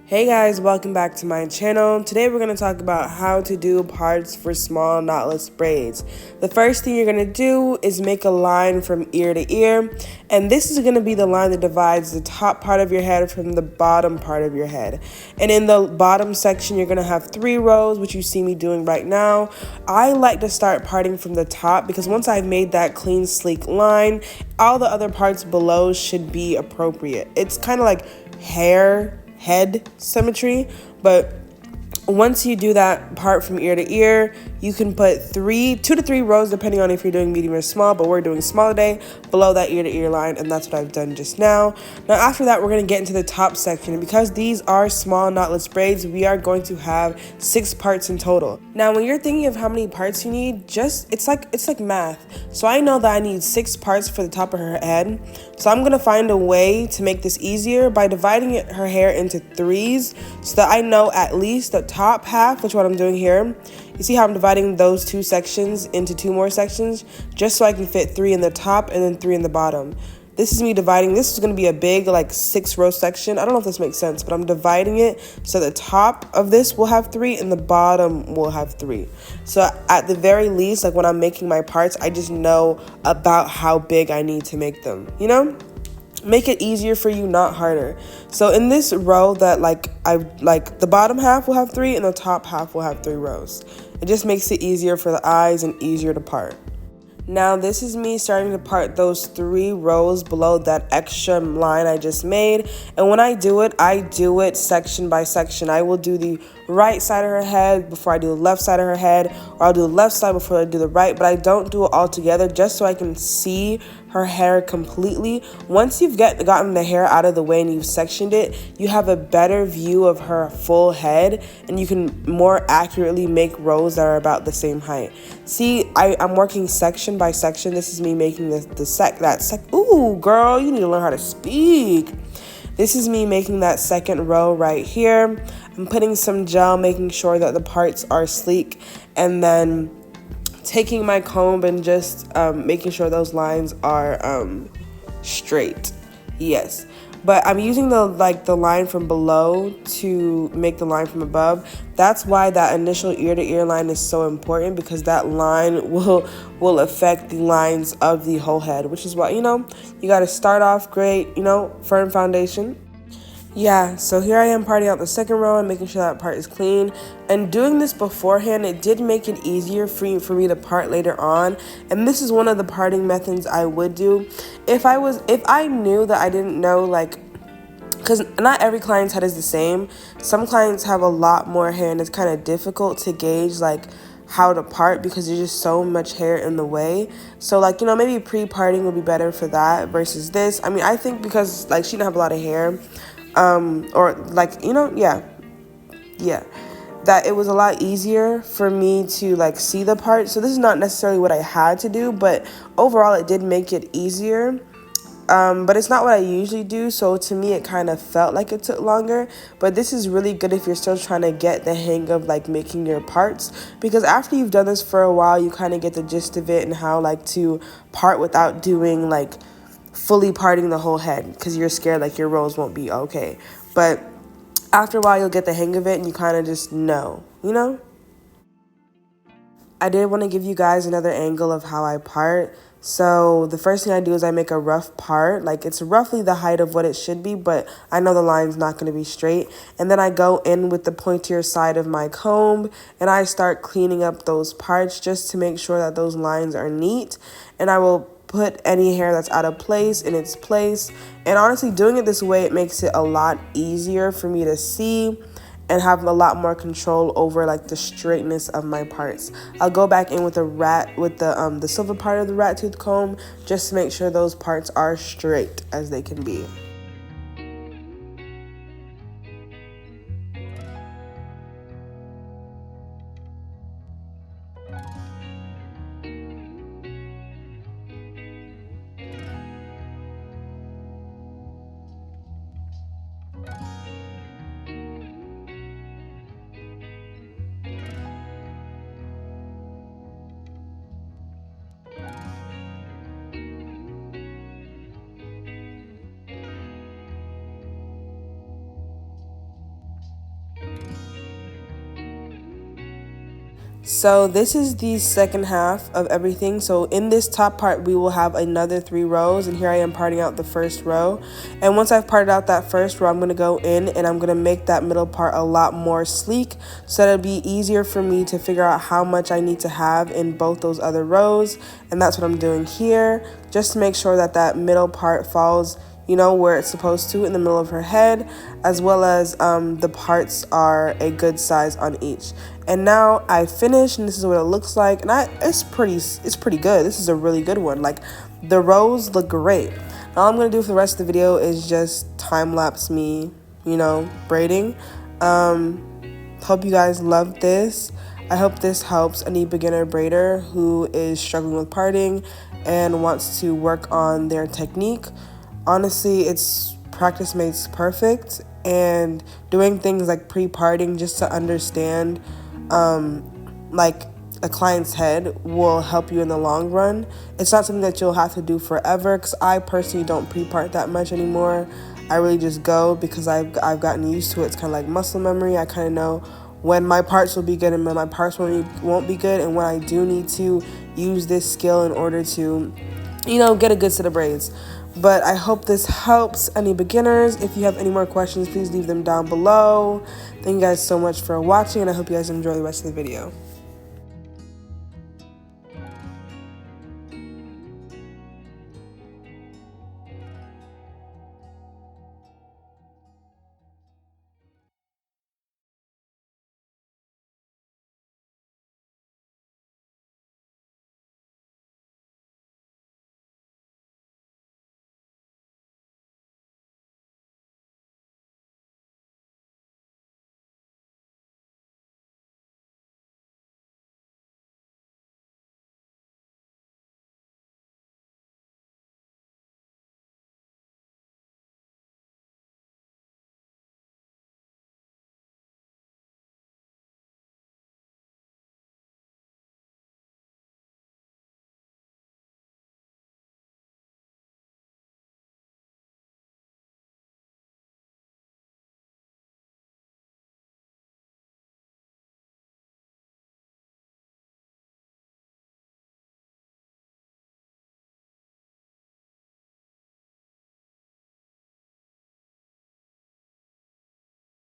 Hey guys, welcome back to my channel. Today we're going to talk about how to do parts for small knotless braids. The first thing you're going to do is make a line from ear to ear, and this is going to be the line that divides the top part of your head from the bottom part of your head. And in the bottom section you're going to have 3 rows, which you see me doing right now. I like to start parting from the top because once I've made that clean sleek line, all the other parts below should be appropriate. It's kind of like head symmetry, but once you do that part from ear to ear, you can put 2 to 3 rows depending on if you're doing medium or small, but we're doing small today, below that ear to ear line, and that's what I've done just now. Now after that, we're going to get into the top section, and because these are small knotless braids, we are going to have 6 parts in total. Now when you're thinking of how many parts you need, it's like math. So I know that I need 6 parts for the top of her head, so I'm going to find a way to make this easier by dividing her hair into 3s so that I know at least the top half, which is what I'm doing here. You see how I'm dividing those 2 sections into 2 more sections just so I can fit 3 in the top and then 3 in the bottom. This is me dividing. This is going to be a big like 6-row section. I don't know if this makes sense, but I'm dividing it so the top of this will have 3 and the bottom will have 3. So at the very least, like when I'm making my parts, I just know about how big I need to make them, you know? Make it easier for you, not harder. So in this row that the bottom half will have 3 and the top half will have 3 rows. It just makes it easier for the eyes and easier to part. Now this is me starting to part those 3 rows below that extra line I just made. And when I do it section by section. I will do the right side of her head before I do the left side of her head, or I'll do the left side before I do the right, but I don't do it all together just so I can see her hair completely. Once you've gotten the hair out of the way and you've sectioned it, you have a better view of her full head and you can more accurately make rows that are about the same height. See, I'm working section by section. This is me making ooh, girl, you need to learn how to speak. This is me making that second row right here. I'm putting some gel, making sure that the parts are sleek, and then taking my comb and just making sure those lines are straight. Yes. But I'm using the line from below to make the line from above. That's why that initial ear to ear line is so important, because that line will affect the lines of the whole head, which is why, you got to start off great, firm foundation. Yeah, so here I am parting out the second row and making sure that part is clean. And doing this beforehand, it did make it easier for me to part later on. And this is one of the parting methods I would do. If I knew that I didn't know, because not every client's head is the same. Some clients have a lot more hair and it's kind of difficult to gauge how to part because there's just so much hair in the way. So maybe pre-parting would be better for that versus this. I mean, I think because she didn't have a lot of hair, that it was a lot easier for me to see the part. So this is not necessarily what I had to do, but overall it did make it easier. But it's not what I usually do, so to me it kind of felt like it took longer. But this is really good if you're still trying to get the hang of making your parts, because after you've done this for a while, you kind of get the gist of it and how to part without doing fully parting the whole head, because you're scared your rows won't be okay. But after a while you'll get the hang of it and you kind of just know, I did want to give you guys another angle of how I part. So the first thing I do is I make a rough part. It's roughly the height of what it should be, but I know the line's not going to be straight. And then I go in with the pointier side of my comb and I start cleaning up those parts just to make sure that those lines are neat. And I will put any hair that's out of place in its place. And honestly, doing it this way, it makes it a lot easier for me to see and have a lot more control over the straightness of my parts. I'll go back in with the silver part of the rat tooth comb just to make sure those parts are straight as they can be. So this is the second half of everything. So in this top part, we will have another 3 rows, and here I am parting out the first row. And once I've parted out that first row, I'm going to go in and I'm going to make that middle part a lot more sleek, so that it'll be easier for me to figure out how much I need to have in both those other rows. And that's what I'm doing here, just to make sure that that middle part falls, you know, where it's supposed to, in the middle of her head, as well as the parts are a good size on each. And now I finished, and this is what it looks like, and it's pretty good. This is a really good one. Like, the rows look great. Now all I'm gonna do for the rest of the video is just time lapse me, you know, braiding. Hope you guys love this. I hope this helps any beginner braider who is struggling with parting and wants to work on their technique. Honestly, it's practice makes perfect, and doing things like pre-parting just to understand like a client's head will help you in the long run. It's not something that you'll have to do forever, because I personally don't pre-part that much anymore. I really just go because I've gotten used to it. It's kind of like muscle memory. I kind of know when my parts will be good and when my parts won't be good, and when I do need to use this skill in order to, you know, get a good set of braids. But I hope this helps any beginners. If you have any more questions, please leave them down below. Thank you guys so much for watching, and I hope you guys enjoy the rest of the video.